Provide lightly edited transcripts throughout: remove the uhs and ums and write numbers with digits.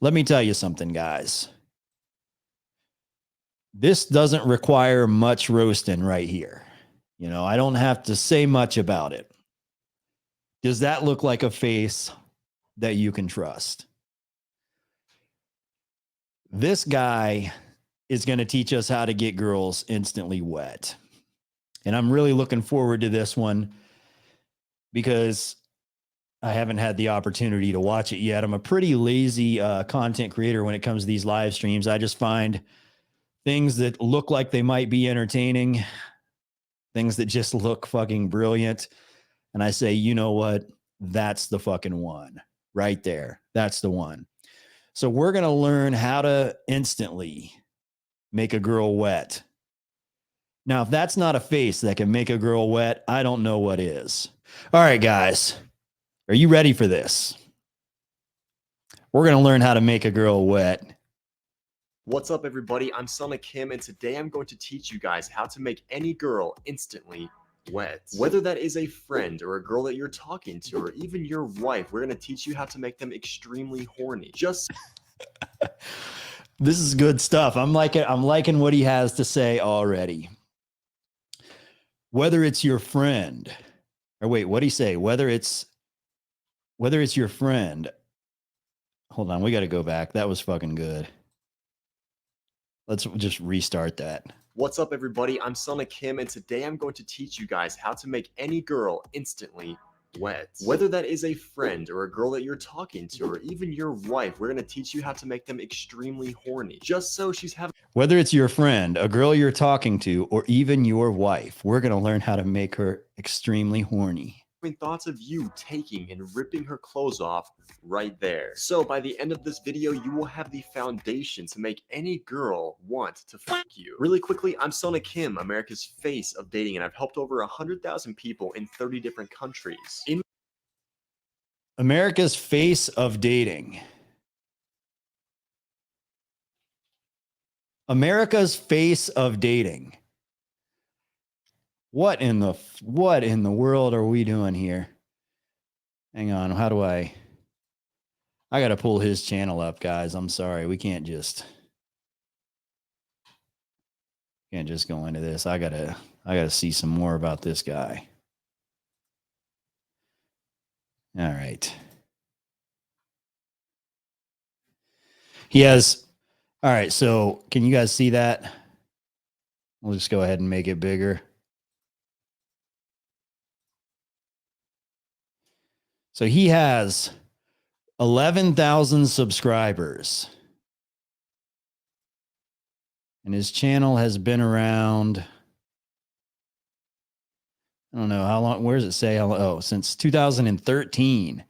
Let me tell you something, guys. This doesn't require much roasting right here. You know, I don't have to say much about it. Does that look like a face that you can trust? This guy is going to teach us how to get girls instantly wet. And I'm really looking forward to this one because I haven't had the opportunity to watch it yet. I'm a pretty lazy content creator when it comes to these live streams. I just find things that look like they might be entertaining, things that just look fucking brilliant. And I say, you know what? That's the fucking one right there. That's the one. So we're going to learn how to instantly make a girl wet. Now, if that's not a face that can make a girl wet, I don't know what is. All right, guys, are you ready for this? We're going to learn how to make a girl wet. What's up, everybody? I'm Sonic Kim, and today I'm going to teach you guys how to make any girl instantly wet. Whether that is a friend or a girl that you're talking to, or even your wife, we're going to teach you how to make them extremely horny. Just This is good stuff. I'm liking what he has to say already. Whether it's your friend, or wait, what'd he say? Whether it's your friend. Hold on, we got to go back. That was fucking good. Let's just restart that. What's up, everybody? I'm Sonic Kim, and today I'm going to teach you guys how to make any girl instantly wet. Whether that is a friend or a girl that you're talking to, or even your wife, we're going to teach you how to make them extremely horny. Just so she's having... Whether it's your friend, a girl you're talking to, or even your wife, we're going to learn how to make her extremely horny. Thoughts of you taking and ripping her clothes off right there. So by the end of this video, you will have the foundation to make any girl want to fuck you. Really quickly, I'm Sonic Kim, America's face of dating, and I've helped over 100,000 people in 30 different countries. America's face of dating. America's face of dating. What in the world are we doing here? Hang on, how do I got to pull his channel up, guys. I'm sorry. We can't just go into this. I got to see some more about this guy. All right. All right, so can you guys see that? We'll just go ahead and make it bigger. So he has 11,000 subscribers. And his channel has been around, I don't know how long, where does it say? Oh, since 2013.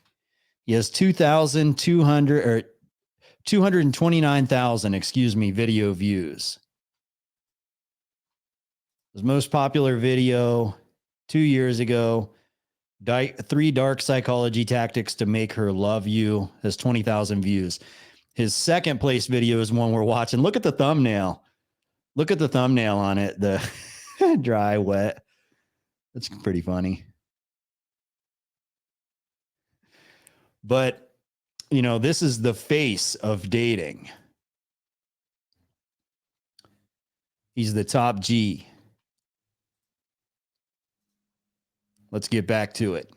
He has 229,000, video views. His most popular video 2 years ago, 3 dark psychology tactics to make her love you, has 20,000 views. His second place video is one we're watching. Look at the thumbnail. Look at the thumbnail on it. The dry, wet. That's pretty funny. But, you know, this is the face of dating. He's the top G. Let's get back to it.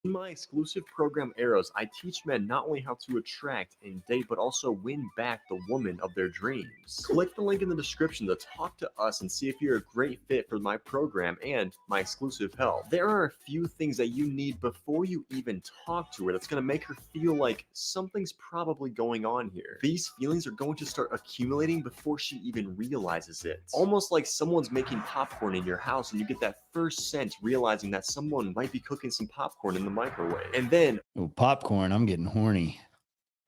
In my exclusive program, Arrows, I teach men not only how to attract and date, but also win back the woman of their dreams. Click the link in the description to talk to us and see if you're a great fit for my program and my exclusive help. There are a few things that you need before you even talk to her that's going to make her feel like something's probably going on here. These feelings are going to start accumulating before she even realizes it. Almost like someone's making popcorn in your house and you get that first scent realizing that someone might be cooking some popcorn in the microwave. And then popcorn, I'm getting horny.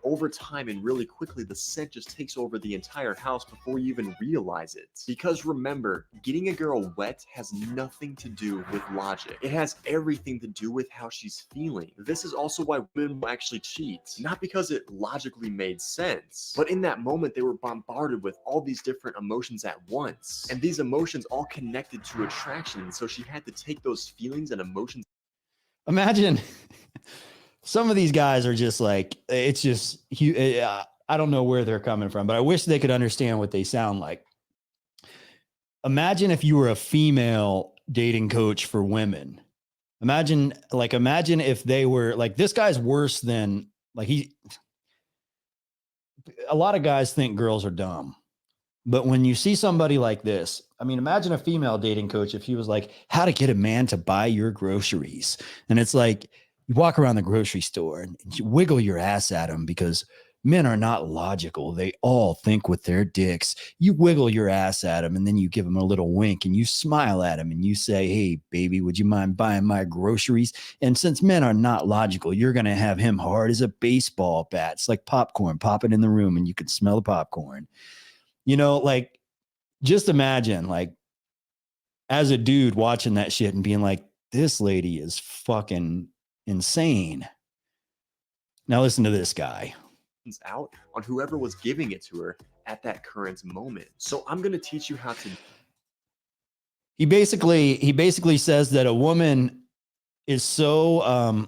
Over time and really quickly, the scent just takes over the entire house before you even realize it. Because remember, getting a girl wet has nothing to do with logic. It has everything to do with how she's feeling. This is also why women will actually cheat. Not because it logically made sense, but in that moment they were bombarded with all these different emotions at once. And these emotions all connected to attraction, so she had to take those feelings and emotions. Imagine some of these guys are just like, it's just, I don't know where they're coming from, but I wish they could understand what they sound like. Imagine if you were a female dating coach for women. Imagine if they were like, this guy's worse than like a lot of guys think girls are dumb. But when you see somebody like this, I mean, imagine a female dating coach if he was like, how to get a man to buy your groceries. And it's like, you walk around the grocery store and you wiggle your ass at him because men are not logical. They all think with their dicks. You wiggle your ass at him and then you give him a little wink and you smile at him and you say, hey, baby, would you mind buying my groceries? And since men are not logical, you're going to have him hard as a baseball bat. It's like popcorn, pop it in the room and you can smell the popcorn. You know, like, just imagine, like, as a dude watching that shit and being like, this lady is fucking insane. Now, listen to this guy. Out on whoever was giving it to her at that current moment. So I'm going to teach you how to. He basically says that a woman is so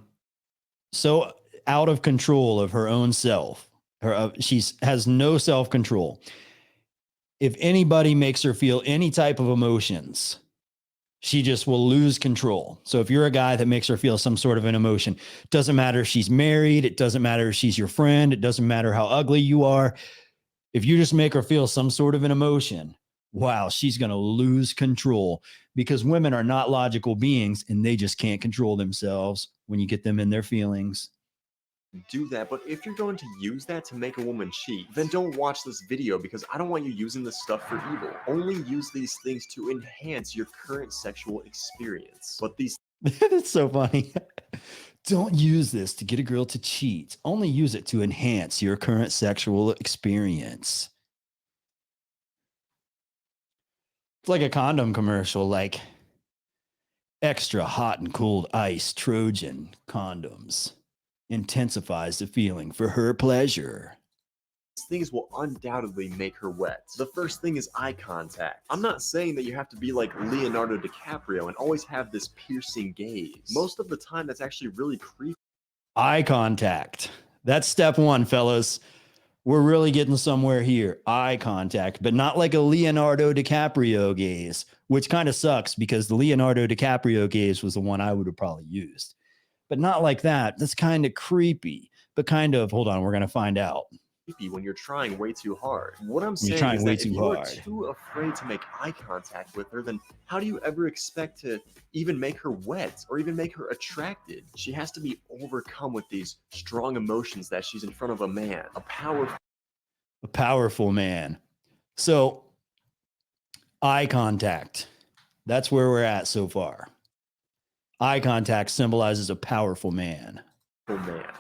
out of control of her own self. She has no self-control. If anybody makes her feel any type of emotions, she just will lose control. So if you're a guy that makes her feel some sort of an emotion, doesn't matter if she's married, it doesn't matter if she's your friend, it doesn't matter how ugly you are. If you just make her feel some sort of an emotion, wow, she's going to lose control because women are not logical beings and they just can't control themselves when you get them in their feelings. Do that, but if you're going to use that to make a woman cheat, then don't watch this video because I don't want you using this stuff for evil. Only use these things to enhance your current sexual experience. But these That's so funny. Don't use this to get a girl to cheat. Only use it to enhance your current sexual experience. It's like a condom commercial, like extra hot and cold ice Trojan condoms. Intensifies the feeling for her pleasure. things will undoubtedly make her wet. The first thing is eye contact. I'm not saying that you have to be like Leonardo DiCaprio and always have this piercing gaze. Most of the time, that's actually really creepy. Eye contact. That's step one, fellas. We're really getting somewhere here. Eye contact, but not like a Leonardo DiCaprio gaze, which kind of sucks because the Leonardo DiCaprio gaze was the one I would have probably used. But not like that. That's kind of creepy, but kind of, hold on, we're going to find out. When you're trying way too hard. What I'm saying trying is way that too if you're hard. too afraid to make eye contact with her, then how do you ever expect to even make her wet or even make her attracted? She has to be overcome with these strong emotions that she's in front of a man, a powerful man. So eye contact. That's where we're at so far. Eye contact symbolizes a powerful man.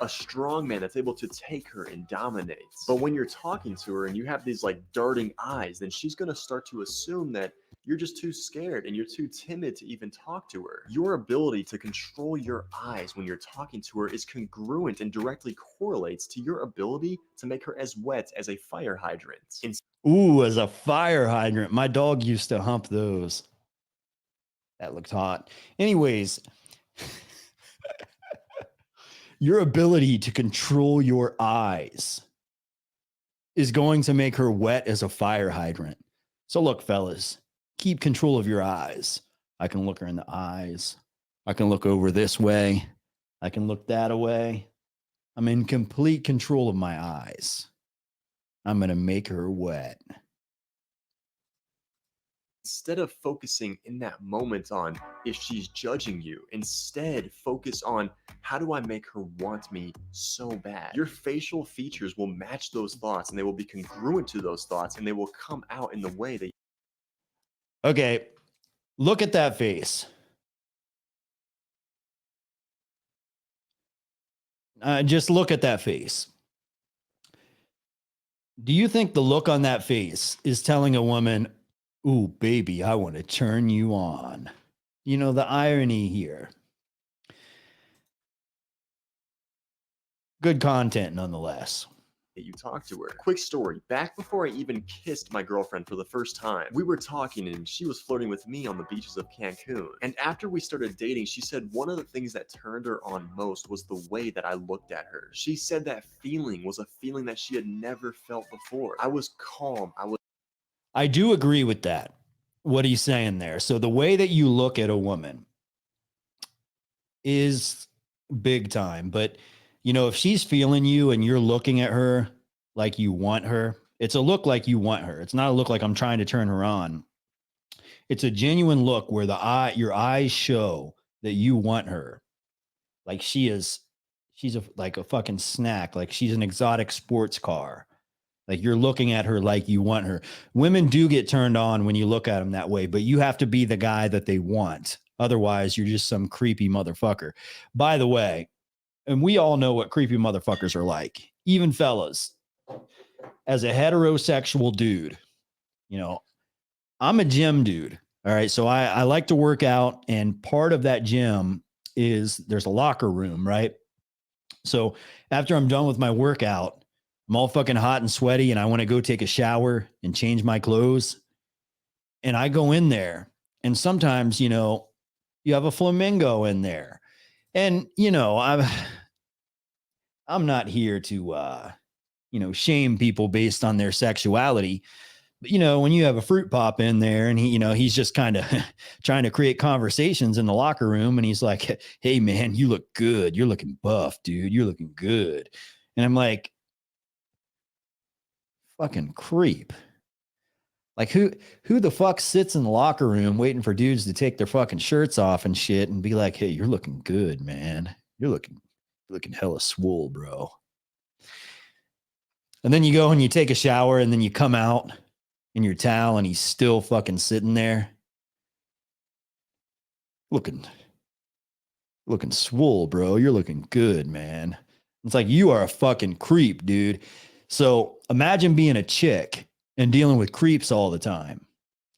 A strong man that's able to take her and dominate. But when you're talking to her and you have these like darting eyes, then she's going to start to assume that you're just too scared and you're too timid to even talk to her. Your ability to control your eyes when you're talking to her is congruent and directly correlates to your ability to make her as wet as a fire hydrant. Ooh, as a fire hydrant. My dog used to hump those. That looked hot. Anyways, your ability to control your eyes is going to make her wet as a fire hydrant. So look, fellas, keep control of your eyes. I can look her in the eyes. I can look over this way. I can look that way. I'm in complete control of my eyes. I'm going to make her wet. Instead of focusing in that moment on if she's judging you, instead focus on how do I make her want me so bad? Your facial features will match those thoughts and they will be congruent to those thoughts and they will come out in the way that. Okay, look at that face. Just look at that face. Do you think the look on that face is telling a woman, ooh, baby, I want to turn you on? You know, the irony here. Good content, nonetheless. you talk to her. Quick story, back before I even kissed my girlfriend for the first time, we were talking and she was flirting with me on the beaches of Cancun. And after we started dating, she said one of the things that turned her on most was the way that I looked at her. She said that feeling was a feeling that she had never felt before. I was calm. I do agree with that. What he's saying there. So the way that you look at a woman is big time, but you know, if she's feeling you and you're looking at her like you want her, it's a look like you want her. It's not a look like I'm trying to turn her on. It's a genuine look where your eyes show that you want her. Like she's like a fucking snack. Like she's an exotic sports car. Like you're looking at her like you want her. Women do get turned on when you look at them that way, but you have to be the guy that they want. Otherwise, you're just some creepy motherfucker. By the way, and we all know what creepy motherfuckers are like, even fellas. As a heterosexual dude, you know, I'm a gym dude. All right. So I like to work out. And part of that gym is there's a locker room, right? So after I'm done with my workout, I'm all fucking hot and sweaty and I want to go take a shower and change my clothes. And I go in there and sometimes, you know, you have a flamingo in there. And, you know, I'm not here to you know, shame people based on their sexuality. But, you know, when you have a fruit pop in there and he, you know, he's just kind of trying to create conversations in the locker room and he's like, hey man, you look good. You're looking buff, dude. You're looking good. And I'm like, fucking creep. Like who the fuck sits in the locker room waiting for dudes to take their fucking shirts off and shit and be like, hey, you're looking good, man. You're looking hella swole, bro. And then you go and you take a shower and then you come out in your towel and he's still fucking sitting there looking swole, bro. You're looking good, man. It's like you are a fucking creep, dude. So imagine being a chick and dealing with creeps all the time.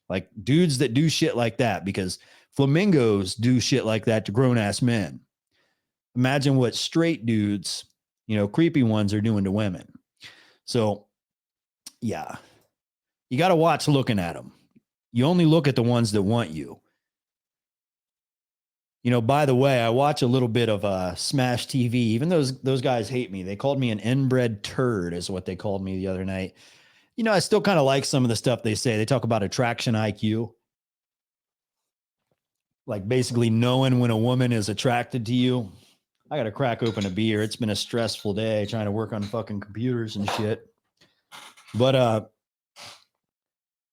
Like dudes that do shit like that, because flamingos do shit like that to grown ass men. Imagine what straight dudes, you know, creepy ones are doing to women. So, yeah, you got to watch looking at them. You only look at the ones that want you. You know, by the way, I watch a little bit of Smash TV. Even those guys hate me. They called me an inbred turd, is what they called me the other night. You know, I still kind of like some of the stuff they say. They talk about attraction IQ, like basically knowing when a woman is attracted to you. I got to crack open a beer. It's been a stressful day trying to work on fucking computers and shit. But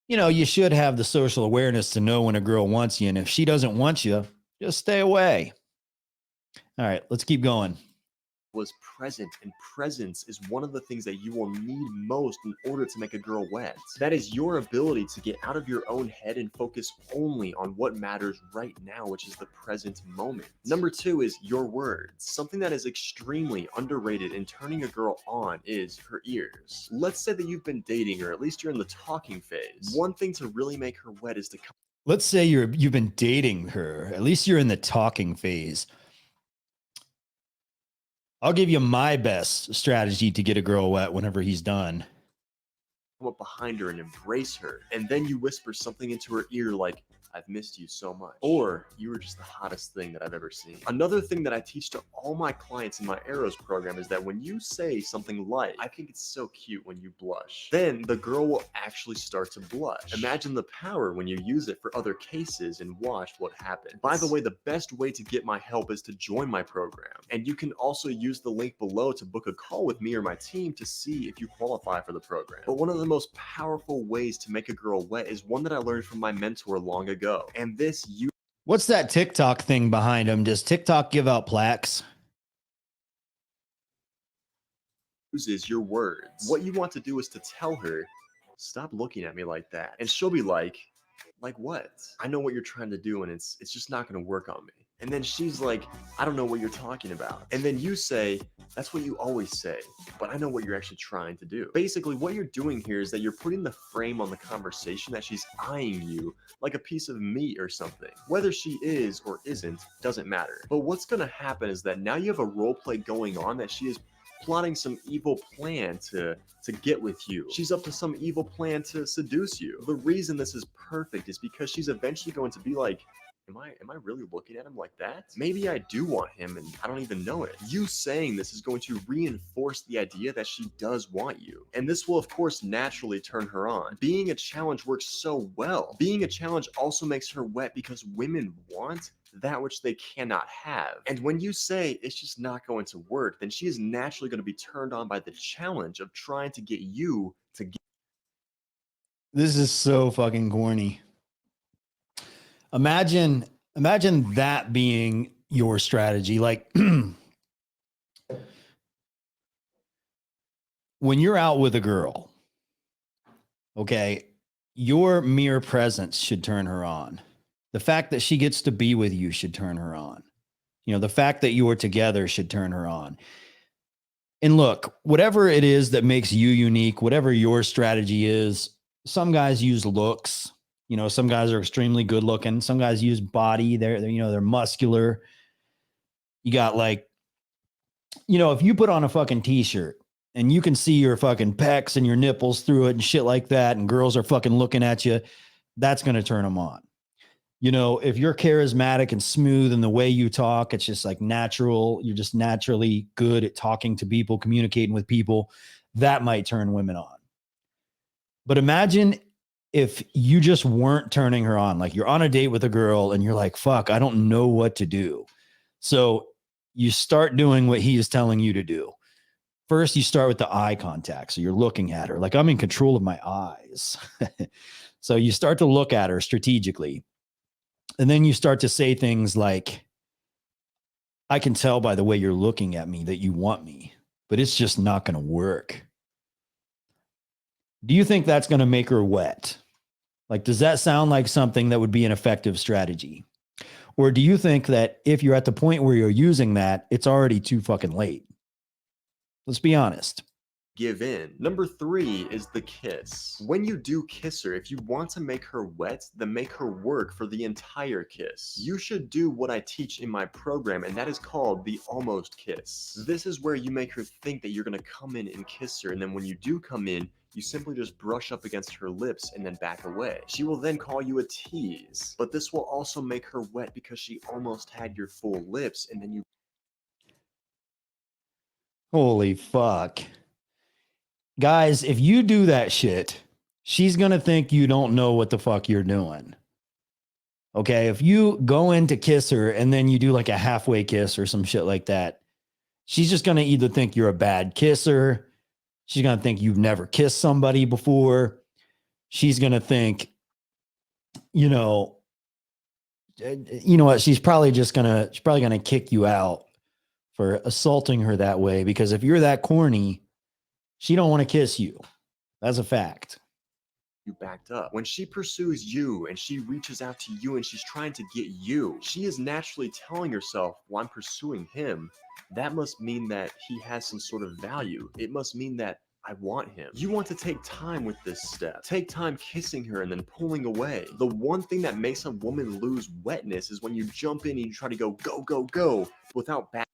you know, you should have the social awareness to know when a girl wants you. And if she doesn't want you, just stay away. All right, let's keep going. Was present, and presence is one of the things that you will need most in order to make a girl wet. That is your ability to get out of your own head and focus only on what matters right now, which is the present moment. Number 2 is your words. Something that is extremely underrated in turning a girl on is her ears. Let's say that you've been dating, or at least you're in the talking phase. One thing to really make her wet is to come. Let's say you've been dating her. At least you're in the talking phase. I'll give you my best strategy to get a girl wet whenever he's done. Come up behind her and embrace her, and then you whisper something into her ear like, I've missed you so much, or you were just the hottest thing that I've ever seen. Another thing that I teach to all my clients in my Arrows program is that when you say something like, I think it's so cute when you blush, then the girl will actually start to blush. Imagine the power when you use it for other cases and watch what happens. By the way, the best way to get my help is to join my program, and you can also use the link below to book a call with me or my team to see if you qualify for the program. But one of the most powerful ways to make a girl wet is one that I learned from my mentor long ago. And this What's that TikTok thing behind him? Does TikTok give out plaques? uses your words. What you want to do is to tell her, stop looking at me like that. And she'll be like what? I know what you're trying to do and it's just not going to work on me. And then she's like, I don't know what you're talking about. And then you say, that's what you always say, but I know what you're actually trying to do. Basically, what you're doing here is that you're putting the frame on the conversation that she's eyeing you like a piece of meat or something. Whether she is or isn't, doesn't matter. But what's going to happen is that now you have a role play going on that she is plotting some evil plan to get with you. She's up to some evil plan to seduce you. The reason this is perfect is because she's eventually going to be like, am I really looking at him like that? Maybe I do want him and I don't even know it. You saying this is going to reinforce the idea that she does want you. And this will of course naturally turn her on. Being a challenge works so well. Being a challenge also makes her wet because women want that which they cannot have. And when you say it's just not going to work, then she is naturally going to be turned on by the challenge of trying to get you to get. This is so fucking corny. Imagine that being your strategy. Like when you're out with a girl, okay, your mere presence should turn her on. The fact that she gets to be with you should turn her on. You know, the fact that you are together should turn her on. And look, whatever it is that makes you unique, whatever your strategy is, some guys use looks. You know, some guys are extremely good looking. Some guys use body. They're muscular. You got like, you know, if you put on a fucking t-shirt and you can see your fucking pecs and your nipples through it and shit like that, and girls are fucking looking at you, that's going to turn them on. You know, if you're charismatic and smooth in the way you talk, it's just like natural. You're just naturally good at talking to people, communicating with people. That might turn women on. But imagine if you just weren't turning her on, like you're on a date with a girl and you're like, fuck, I don't know what to do. So you start doing what he is telling you to do. First, you start with the eye contact. So you're looking at her like I'm in control of my eyes. So you start to look at her strategically. And then you start to say things like, I can tell by the way you're looking at me that you want me, but it's just not going to work. Do you think that's going to make her wet? Like, does that sound like something that would be an effective strategy? Or do you think that if you're at the point where you're using that, it's already too fucking late? Let's be honest. Give in. Number 3 is the kiss. When you do kiss her, if you want to make her wet, then make her work for the entire kiss. You should do what I teach in my program, and that is called the almost kiss. This is where you make her think that you're going to come in and kiss her, and then when you do come in, you simply just brush up against her lips and then back away. She will then call you a tease, but this will also make her wet because she almost had your full lips, and then you... Holy fuck. Guys, if you do that shit, she's going to think you don't know what the fuck you're doing. Okay. If you go in to kiss her and then you do like a halfway kiss or some shit like that, she's just going to either think you're a bad kisser. She's going to think you've never kissed somebody before. She's going to think, you know what? She's probably going to kick you out for assaulting her that way, because if you're that corny, she don't want to kiss you. That's a fact. You backed up. When she pursues you and she reaches out to you and she's trying to get you, she is naturally telling herself, well, I'm pursuing him. That must mean that he has some sort of value. It must mean that I want him. You want to take time with this step. Take time kissing her and then pulling away. The one thing that makes a woman lose wetness is when you jump in and you try to go, go, go, without back.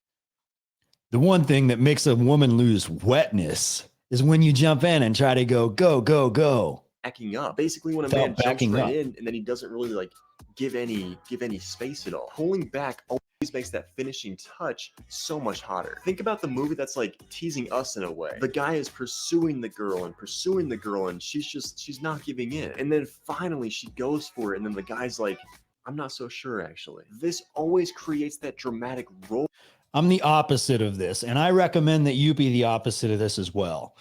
The one thing that makes a woman lose wetness is when you jump in and try to go, go. Backing up. Basically, when a Without man jumps backing right up. in and then he doesn't really like give any space at all. Pulling back always makes that finishing touch so much hotter. Think about the movie that's like teasing us in a way. The guy is pursuing the girl and she's not giving in. And then finally she goes for it and then the guy's like, I'm not so sure actually. This always creates that dramatic role. I'm the opposite of this, and I recommend that you be the opposite of this as well.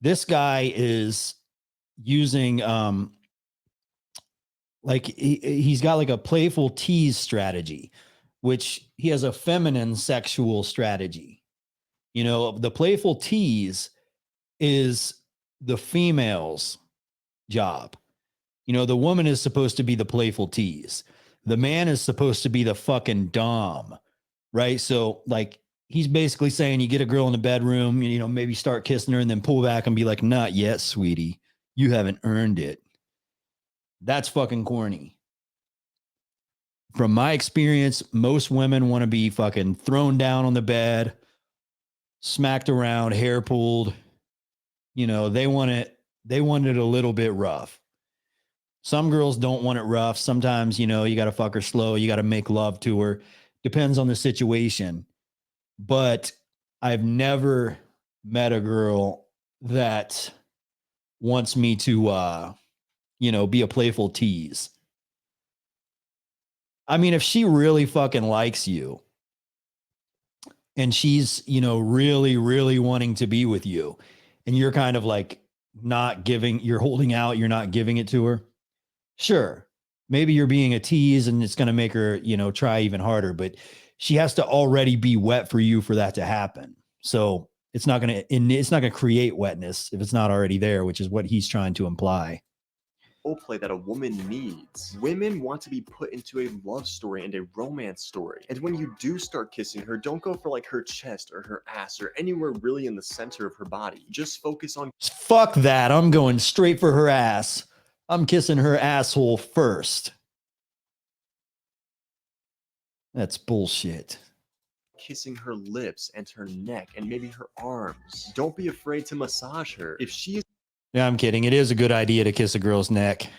This guy is using like he's got like a playful tease strategy, which he has a feminine sexual strategy. You know, the playful tease is the female's job. You know, the woman is supposed to be the playful tease. The man is supposed to be the fucking dom, right? So like he's basically saying you get a girl in the bedroom, you know, maybe start kissing her and then pull back and be like, not yet, sweetie. You haven't earned it. That's fucking corny. From my experience, most women want to be fucking thrown down on the bed, smacked around, hair pulled. You know, they want it a little bit rough. Some girls don't want it rough. Sometimes, you know, you got to fuck her slow. You got to make love to her. Depends on the situation. But I've never met a girl that wants me to, you know, be a playful tease. I mean, if she really fucking likes you and she's, you know, really, really wanting to be with you and you're kind of like not giving, you're holding out, you're not giving it to her. Sure. Maybe you're being a tease and it's going to make her, you know, try even harder, but she has to already be wet for you for that to happen. So it's not going to create wetness if it's not already there, which is what he's trying to imply. Play that a woman needs. Women want to be put into a love story and a romance story. And when you do start kissing her, don't go for like her chest or her ass or anywhere really in the center of her body. Just focus on Fuck that. I'm going straight for her ass. I'm kissing her asshole first. That's bullshit. Kissing her lips and her neck and maybe her arms. Don't be afraid to massage her. If she is Yeah, I'm kidding. It is a good idea to kiss a girl's neck.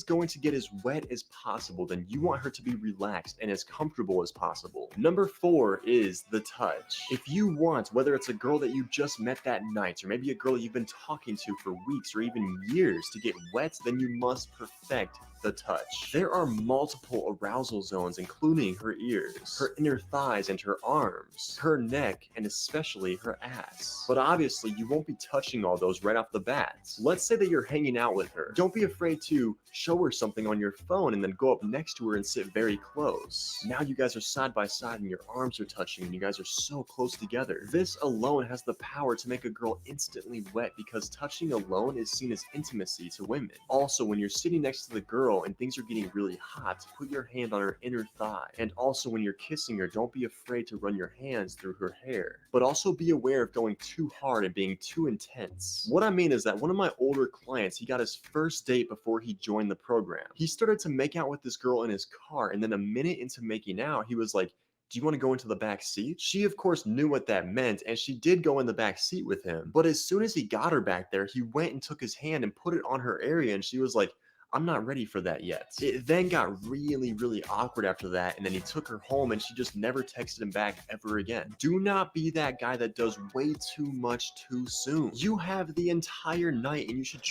going to get as wet as possible, then you want her to be relaxed and as comfortable as possible. Number 4 is the touch. If you want, whether it's a girl that you just met that night, or maybe a girl you've been talking to for weeks or even years to get wet, then you must perfect the touch. There are multiple arousal zones, including her ears, her inner thighs and her arms, her neck, and especially her ass. But obviously, you won't be touching all those right off the bat. Let's say that you're hanging out with her. Don't be afraid to show her something on your phone and then go up next to her and sit very close. Now you guys are side by side and your arms are touching and you guys are so close together. This alone has the power to make a girl instantly wet because touching alone is seen as intimacy to women. Also, when you're sitting next to the girl and things are getting really hot, put your hand on her inner thigh. And also when you're kissing her, don't be afraid to run your hands through her hair. But also be aware of going too hard and being too intense. What I mean is that one of my older clients, he got his first date before he joined the program. He started to make out with this girl in his car, and then a minute into making out, he was like, "Do you want to go into the back seat?" She of course knew what that meant, and she did go in the back seat with him. But as soon as he got her back there, he went and took his hand and put it on her area, and she was like, "I'm not ready for that yet." It then got really, really awkward after that, and then he took her home and she just never texted him back ever again. Do not be that guy that does way too much too soon. You have the entire night and you should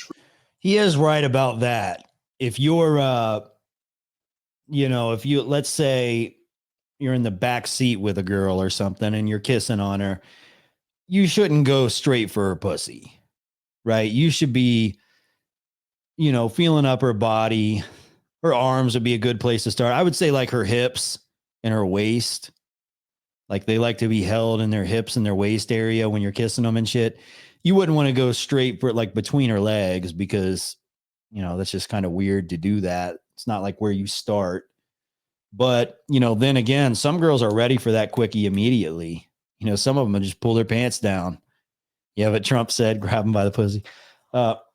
He is right about that. If you're, you know, if you, let's say you're in the back seat with a girl or something and you're kissing on her, you shouldn't go straight for her pussy, right? You should be, you know, feeling up her body. Her arms would be a good place to start. I would say like her hips and her waist. Like they like to be held in their hips and their waist area when you're kissing them and shit. You wouldn't want to go straight for like between her legs because, you know, that's just kind of weird to do that. It's not like where you start. But, you know, then again, some girls are ready for that quickie immediately. You know, some of them just pull their pants down. Yeah, but Trump said, grab them by the pussy.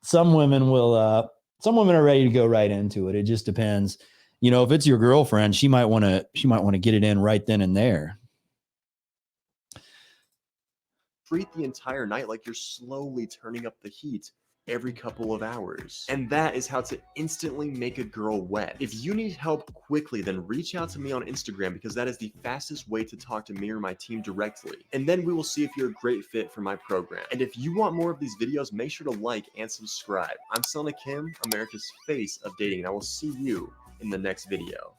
Some women are ready to go right into it. It just depends. You know, if it's your girlfriend, she might want to get it in right then and there. treat the entire night like you're slowly turning up the heat every couple of hours. And that is how to instantly make a girl wet. If you need help quickly, then reach out to me on Instagram because that is the fastest way to talk to me or my team directly. And then we will see if you're a great fit for my program. And if you want more of these videos, make sure to like and subscribe. I'm Sana Kim, America's face of dating, and I will see you in the next video.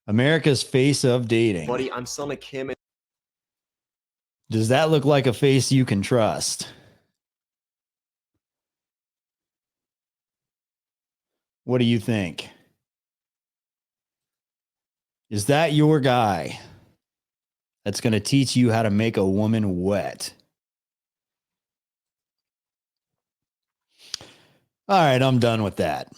America's face of dating. Buddy, I'm Sana Kim. Does that look like a face you can trust? What do you think? Is that your guy that's going to teach you how to make a woman wet? All right, I'm done with that.